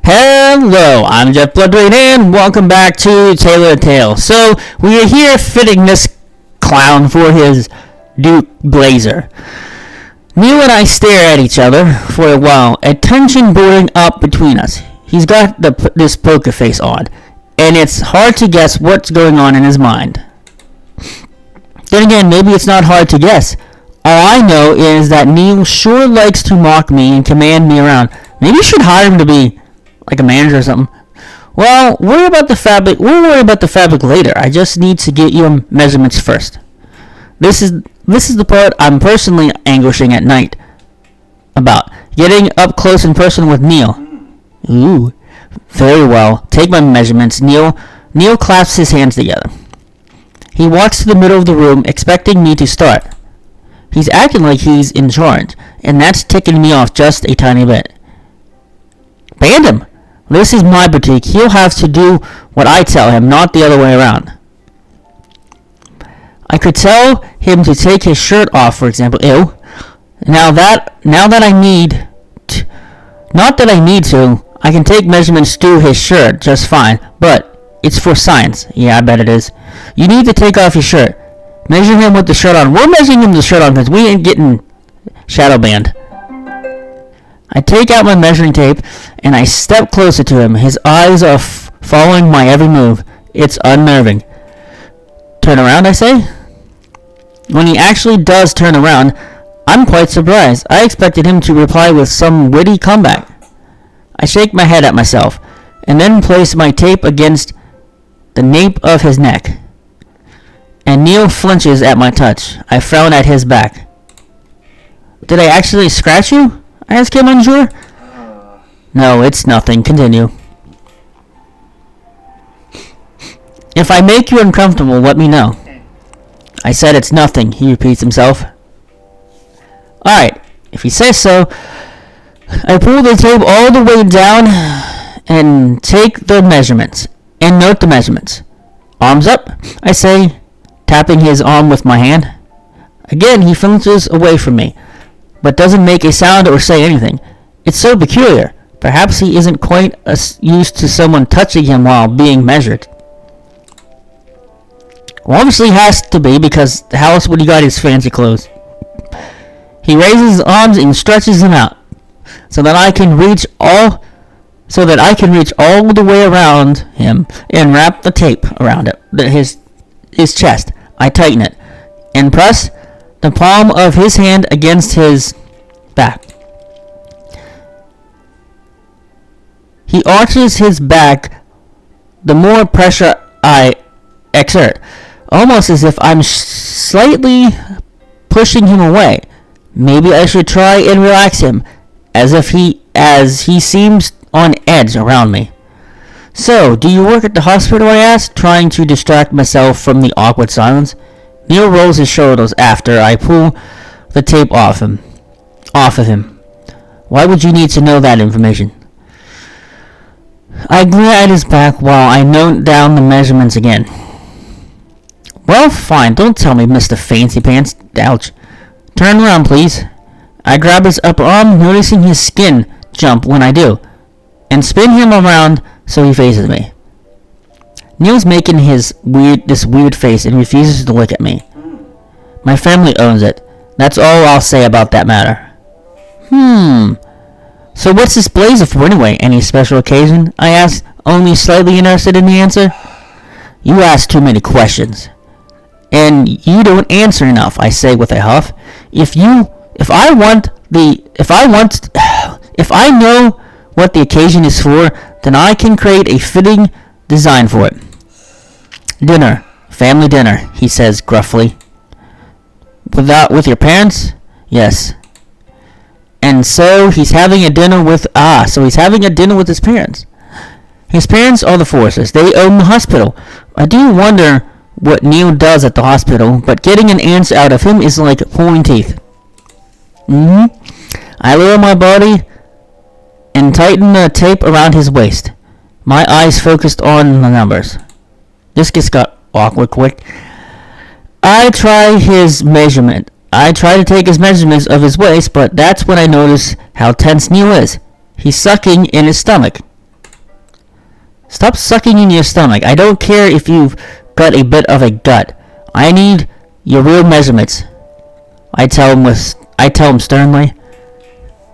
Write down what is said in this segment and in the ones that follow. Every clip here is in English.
Hello, I'm Jeff Bloodbrain, and welcome back to Tailor Tale. So, we are here fitting this clown for his Duke blazer. Neil and I stare at each other for a while, a tension brewing up between us. He's got this poker face on, and it's hard to guess what's going on in his mind. Then again, maybe it's not hard to guess. All I know is that Neil sure likes to mock me and command me around. Maybe you should hire him to be like a manager or something. Well, we'll worry about the fabric later. I just need to get your measurements first. This is the part I'm personally anguishing at night about. Getting up close and personal with Neil. Ooh. Very well. Take my measurements. Neil clasps his hands together. He walks to the middle of the room, expecting me to start. He's acting like he's in charge, and that's ticking me off just a tiny bit. Band him! This is my boutique. He'll have to do what I tell him, not the other way around. I could tell him to take his shirt off, for example. Ew. Not that I need to, I can take measurements to his shirt just fine, but it's for science. Yeah, I bet it is. You need to take off your shirt. Measure him with the shirt on. We're measuring him with the shirt on because we ain't getting shadow banned. I take out my measuring tape and I step closer to him. His eyes are following my every move. It's unnerving. Turn around, I say. When he actually does turn around, I'm quite surprised. I expected him to reply with some witty comeback. I shake my head at myself and then place my tape against the nape of his neck. And Neil flinches at my touch. I frown at his back. Did I actually scratch you? I ask him, unsure. No, it's nothing. Continue. If I make you uncomfortable, let me know. I said it's nothing, he repeats himself. Alright, if he says so. I pull the tape all the way down and take the measurements. And note the measurements. Arms up, I say, tapping his arm with my hand. Again, he flinches away from me, but doesn't make a sound or say anything. It's so peculiar. Perhaps he isn't quite used to someone touching him while being measured. Well, obviously he has to be, because how else would he got his fancy clothes? He raises his arms and stretches them out, so that I can reach all the way around him and wrap the tape around it, his chest. I tighten it and press the palm of his hand against his back. He arches his back the more pressure I exert, almost as if I'm slightly pushing him away. Maybe I should try and relax him, as he seems on edge around me. So, do you work at the hospital? I ask, trying to distract myself from the awkward silence. Neil rolls his shoulders after I pull the tape off of him. Why would you need to know that information? I glare at his back while I note down the measurements again. Well, fine, don't tell me, Mr. Fancy Pants. Ouch. Turn around, please. I grab his upper arm, noticing his skin jump when I do, and spin him around so he faces me. Neil's making this weird face and refuses to look at me. My family owns it. That's all I'll say about that matter. So what's this blazer for anyway? Any special occasion? I ask, only slightly interested in the answer. You ask too many questions. And you don't answer enough, I say with a huff. If I know what the occasion is for, then I can create a fitting design for it. Dinner. Family dinner, he says gruffly. With your parents? Yes. And so he's having a dinner with his parents. His parents are the Forces. They own the hospital. I do wonder what Neil does at the hospital, but getting an answer out of him is like pulling teeth. I lower my body and tighten the tape around his waist. My eyes focused on the numbers. This got awkward quick. I try to take his measurements of his waist, but that's when I notice how tense Neil is. He's sucking in his stomach. Stop sucking in your stomach. I don't care if you've got a bit of a gut. I need your real measurements. I tell him sternly.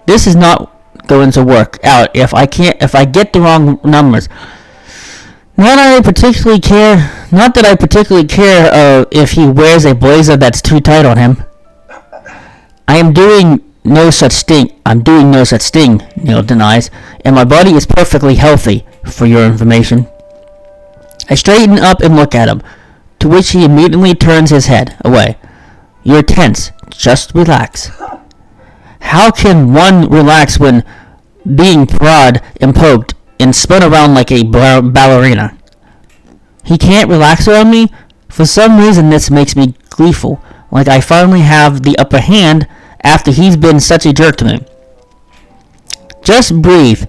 This is not going to work out if I get the wrong numbers. Not that I particularly care if he wears a blazer that's too tight on him. I'm doing no such thing, Neil denies, and my body is perfectly healthy, for your information. I straighten up and look at him, to which he immediately turns his head away. You're tense. Just relax. How can one relax when being prod and poked and spun around like a ballerina? He can't relax around me? For some reason this makes me gleeful, like I finally have the upper hand after he's been such a jerk to me. Just breathe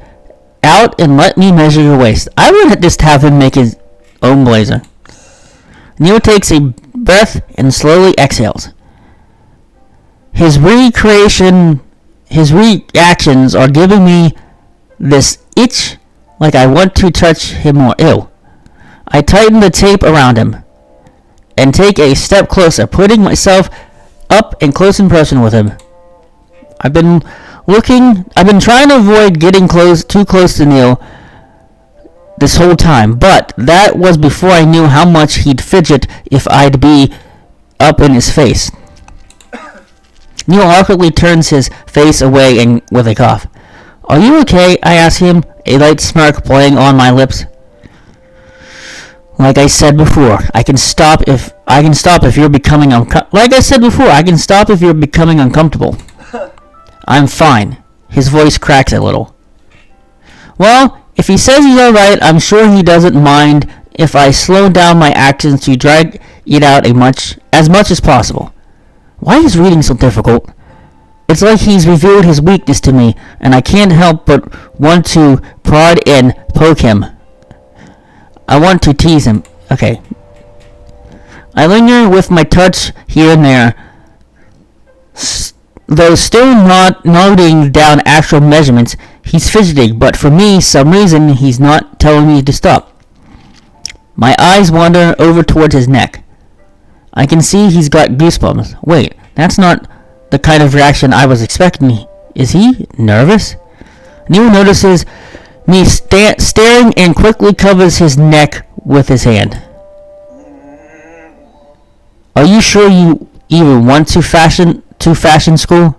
out and let me measure your waist. I would just have him make his own blazer. Neil takes a breath and slowly exhales. His reactions are giving me this itch like I want to touch him more. Ew. I tighten the tape around him and take a step closer, putting myself up and close and personal with him. I've been trying to avoid getting too close to Neil this whole time, but that was before I knew how much he'd fidget if I'd be up in his face. Neil awkwardly turns his face away and with a cough. Are you okay? I ask him, a light smirk playing on my lips. Like I said before, I can stop if you're becoming uncomfortable. I'm fine. His voice cracks a little. Well, if he says he's alright, I'm sure he doesn't mind if I slow down my actions to drag it out as much as possible. Why is reading so difficult? It's like he's revealed his weakness to me, and I can't help but want to prod and poke him. I want to tease him. Okay. I linger with my touch here and there, though still not noting down actual measurements. He's fidgeting, but for some reason, he's not telling me to stop. My eyes wander over towards his neck. I can see he's got goosebumps. Wait, that's not the kind of reaction I was expecting. Is he nervous? Neil notices me staring and quickly covers his neck with his hand. Are you sure you even went to fashion school?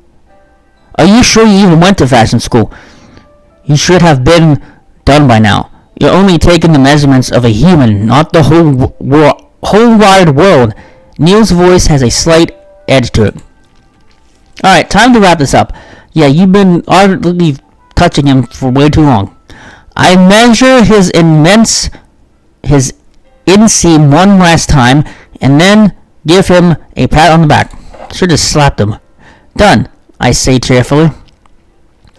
Are you sure you even went to fashion school? You should have been done by now. You're only taking the measurements of a human, not the whole wide world. Neil's voice has a slight edge to it. Alright, time to wrap this up. Yeah, you've been ardently touching him for way too long. I measure his inseam one last time, and then give him a pat on the back. Should have slapped him. Done, I say cheerfully.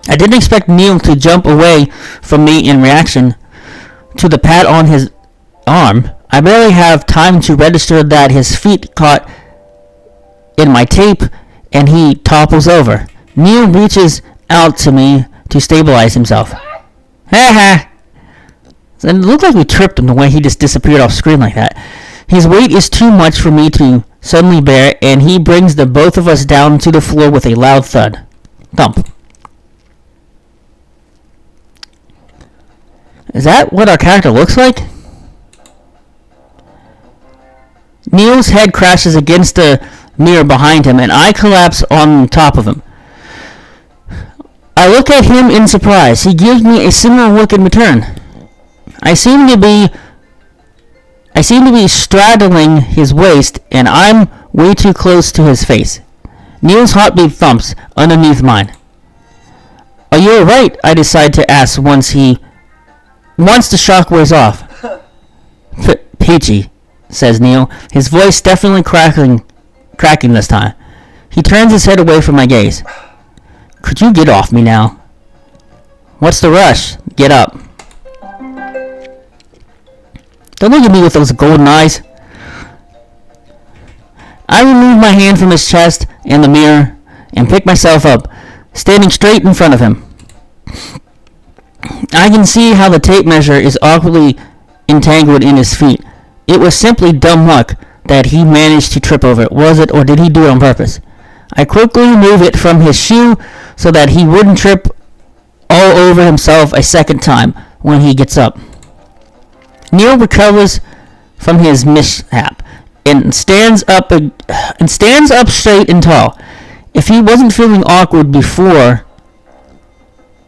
I didn't expect Neil to jump away from me in reaction to the pat on his arm. I barely have time to register that his feet caught in my tape and he topples over. Neil reaches out to me to stabilize himself. Ha ha! It looked like we tripped him the way he just disappeared off screen like that. His weight is too much for me to suddenly bear, and he brings the both of us down to the floor with a loud thud. Thump. Is that what our character looks like? Neil's head crashes against the mirror behind him, and I collapse on top of him. I look at him in surprise. He gives me a similar look in return. I seem to be straddling his waist, and I'm way too close to his face. Neil's heartbeat thumps underneath mine. Are you alright? I decide to ask once the shock wears off. Peachy, says Neil, his voice definitely cracking this time. He turns his head away from my gaze. Could you get off me now? What's the rush? Get up. Don't look at me with those golden eyes. I remove my hand from his chest and the mirror and pick myself up, standing straight in front of him. I can see how the tape measure is awkwardly entangled in his feet. It was simply dumb luck that he managed to trip over it, was it, or did he do it on purpose? I quickly remove it from his shoe so that he wouldn't trip all over himself a second time when he gets up. Neil recovers from his mishap and stands up straight and tall. If he wasn't feeling awkward before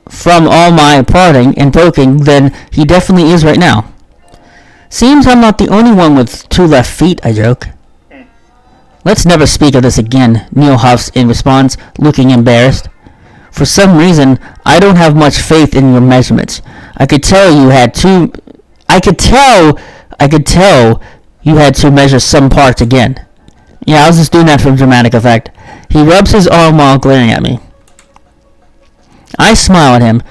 from all my prodding and poking, then he definitely is right now. Seems I'm not the only one with 2 left feet, I joke. Let's never speak of this again, Neil huffs in response, looking embarrassed. For some reason, I don't have much faith in your measurements. I could tell you had to measure some parts again. Yeah, I was just doing that for dramatic effect. He rubs his arm while glaring at me. I smile at him,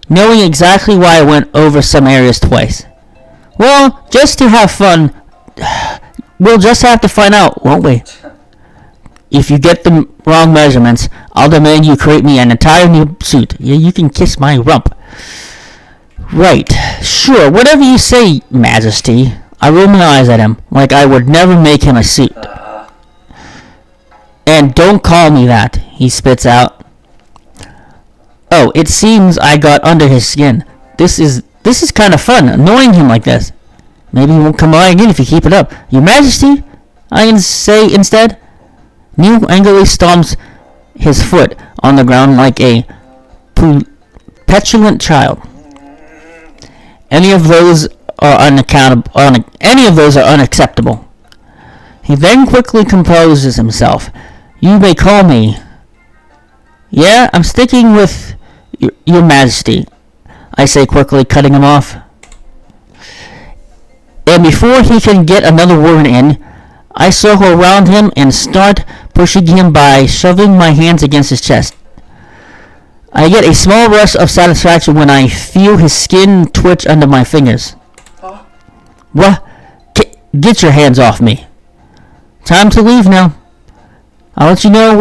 knowing exactly why I went over some areas twice. Well, just to have fun, we'll just have to find out, won't we? If you get the wrong measurements, I'll demand you create me an entire new suit. Yeah, you can kiss my rump. Right. Sure, whatever you say, Majesty. I roll my eyes at him, like I would never make him a suit. And don't call me that, he spits out. Oh, it seems I got under his skin. This is kind of fun, annoying him like this. Maybe he won't come by again if you keep it up. Your Majesty, I can say instead. Neil angrily stomps his foot on the ground like a petulant child. Any of those are unacceptable. He then quickly composes himself. You may call me. Yeah, I'm sticking with your Majesty, I say quickly, cutting him off. And before he can get another word in, I circle around him and start pushing him by shoving my hands against his chest. I get a small rush of satisfaction when I feel his skin twitch under my fingers. What? Get your hands off me. Time to leave now. I'll let you know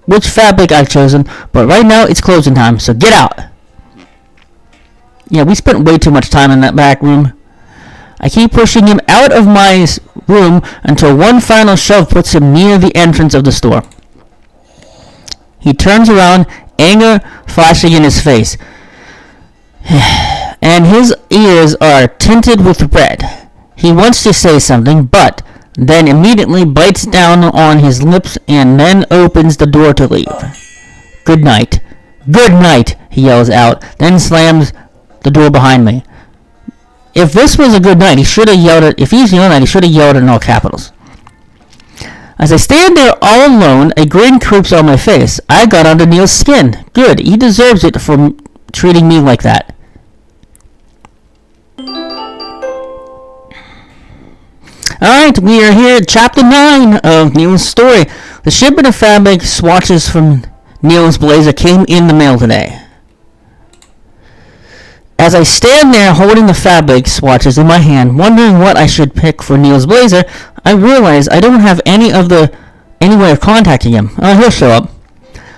which fabric I've chosen, but right now it's closing time, so get out. Yeah, we spent way too much time in that back room. I keep pushing him out of my room until one final shove puts him near the entrance of the store. He turns around, anger flashing in his face, and his ears are tinted with red. He wants to say something, but then immediately bites down on his lips and then opens the door to leave. Good night. Good night, he yells out, then slams the door behind me. If this was a good night, he should have yelled it. If he's yelling at, he should have yelled it in all capitals. As I stand there all alone, a grin creeps on my face. I got under Neil's skin. Good, he deserves it for treating me like that. Alright, we are here at Chapter 9 of Neil's story. The shipment of fabric swatches from Neil's blazer came in the mail today. As I stand there holding the fabric swatches in my hand, wondering what I should pick for Neil's blazer, I realize I don't have any way of contacting him. He'll show up.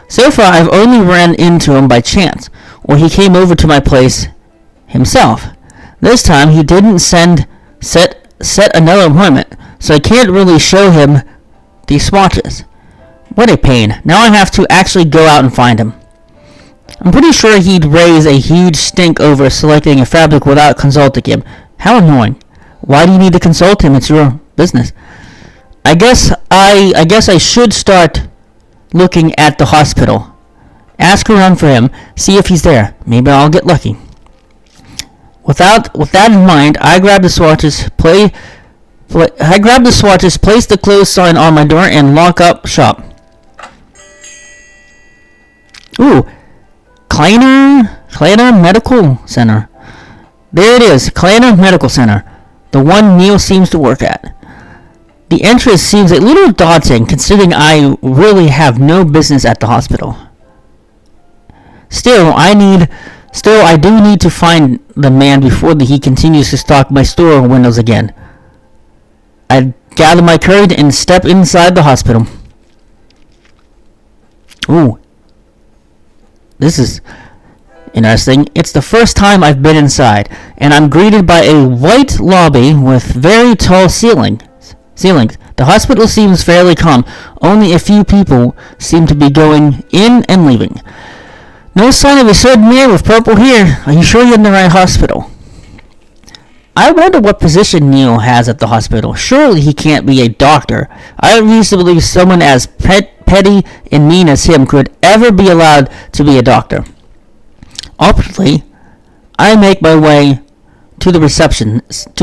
So far, I've only ran into him by chance, or he came over to my place himself. This time, he didn't set another appointment, so I can't really show him these swatches. What a pain. Now I have to actually go out and find him. I'm pretty sure he'd raise a huge stink over selecting a fabric without consulting him. How annoying. Why do you need to consult him? It's your business. I guess I should start looking at the hospital. Ask around for him, see if he's there. Maybe I'll get lucky. With that in mind, I grab the swatches, place the close sign on my door, and lock up shop. Ooh. Kleiner Medical Center. There it is, Kleiner Medical Center, the one Neil seems to work at. The entrance seems a little daunting, considering I really have no business at the hospital. Still, I do need to find the man before he continues to stalk my store windows again. I gather my courage and step inside the hospital. Ooh. This is Interesting. It's the first time I've been inside, and I'm greeted by a white lobby with very tall ceilings. The hospital seems fairly calm. Only a few people seem to be going in and leaving. No sign of a certain man with purple hair. Are you sure you're in the right hospital? I wonder what position Neil has at the hospital. Surely he can't be a doctor. I refuse to believe someone as petty and mean as him could ever be allowed to be a doctor. Awkwardly, I make my way to the receptionist,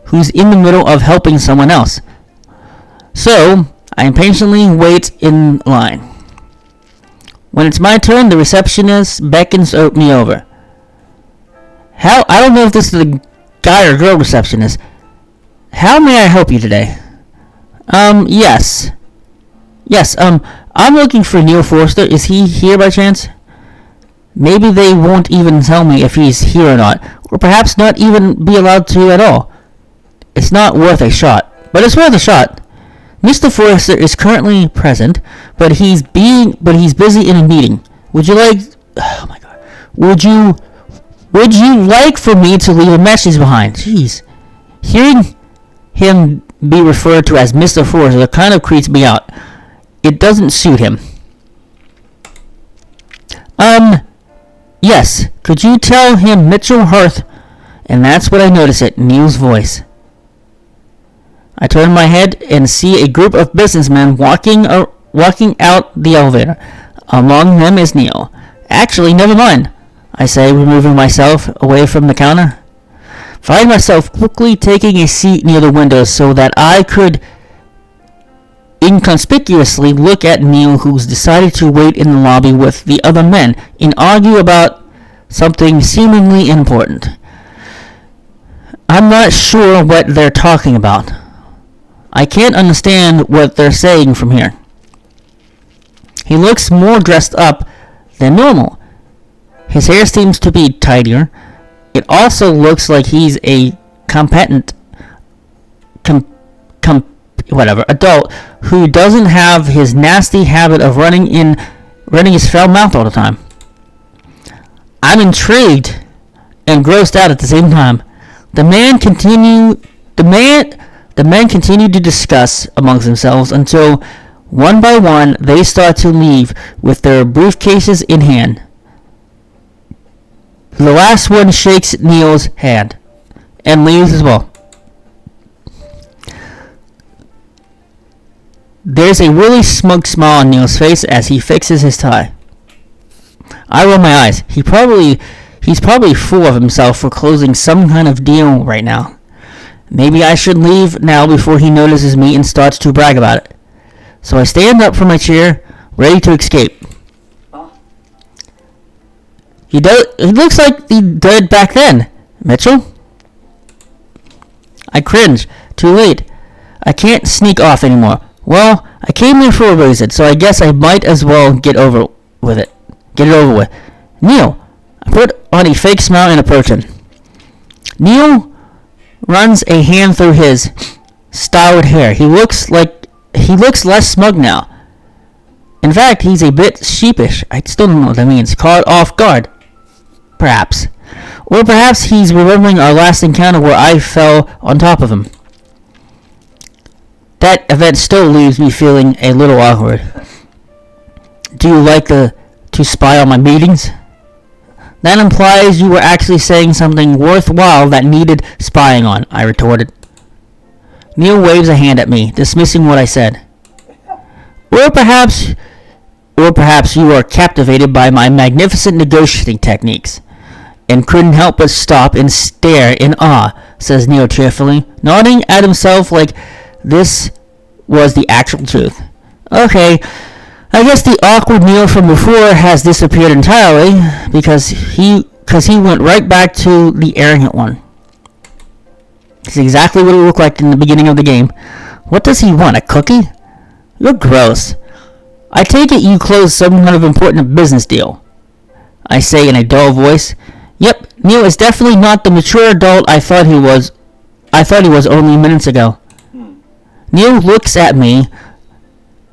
who's in the middle of helping someone else. So, I impatiently wait in line. When it's my turn, the receptionist beckons me over. I don't know if this is the guy or girl receptionist. How may I help you today? Yes. I'm looking for Neil Forster. Is he here by chance? Maybe they won't even tell me if he's here or not, or perhaps not even be allowed to at all. It's not worth a shot, but it's worth a shot. Mr. Forster is currently present, but he's busy in a meeting. Would you like? Oh my God. Would you like for me to leave a message behind? Jeez. Hearing him be referred to as Mr. Forster kind of creeps me out. It doesn't suit him. Yes. Could you tell him Mitchell Hurth? And that's what I notice at Neil's voice. I turn my head and see a group of businessmen walking out the elevator. Among them is Neil. Actually, never mind, I say, removing myself away from the counter. Find myself quickly taking a seat near the window so that I could inconspicuously look at Neil, who's decided to wait in the lobby with the other men and argue about something seemingly important. I'm not sure what they're talking about. I can't understand what they're saying from here. He looks more dressed up than normal. His hair seems to be tidier. It also looks like he's a competent adult who doesn't have his nasty habit of running his foul mouth all the time. I'm intrigued and grossed out at the same time. The men continue to discuss amongst themselves until, one by one, they start to leave with their briefcases in hand. The last one shakes Neil's hand and leaves as well. There's a really smug smile on Neil's face as he fixes his tie. I roll my eyes. He's probably full of himself for closing some kind of deal right now. Maybe I should leave now before he notices me and starts to brag about it. So I stand up from my chair, ready to escape. He looks like he did back then. Mitchell? I cringe. Too late. I can't sneak off anymore. Well, I came here for a reason, so I guess I might as well get it over with. Neil. I put on a fake smile and approach him. Neil runs a hand through his styled hair. He looks less smug now. In fact, he's a bit sheepish. I still don't know what that means. Caught off guard. Perhaps. Or perhaps he's remembering our last encounter where I fell on top of him. That event still leaves me feeling a little awkward. Do you like to spy on my meetings? That implies you were actually saying something worthwhile that needed spying on, I retorted. Neil waves a hand at me, dismissing what I said. Or perhaps you are captivated by my magnificent negotiating techniques and couldn't help but stop and stare in awe, says Neil cheerfully, nodding at himself like this was the actual truth. Okay, I guess the awkward Neil from before has disappeared entirely because he went right back to the arrogant one. It's exactly what it looked like in the beginning of the game. What does he want, a cookie? You're gross. I take it you closed some kind of important business deal, I say in a dull voice. Yep, Neil is definitely not the mature adult I thought he was only minutes ago. Neil looks at me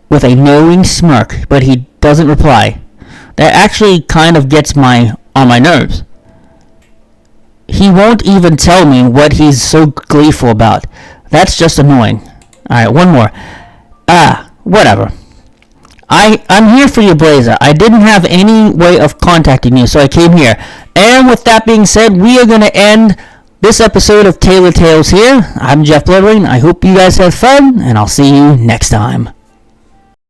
with a knowing smirk, but he doesn't reply. that actually kind of gets on my nerves. He won't even tell me what he's so gleeful about. That's just annoying. Alright, one more. Whatever. I'm here for you, Blazer. I didn't have any way of contacting you, so I came here. And with that being said, we are going to end this episode of Tailor Tales here. I'm Jeff Bloodring. I hope you guys had fun, and I'll see you next time.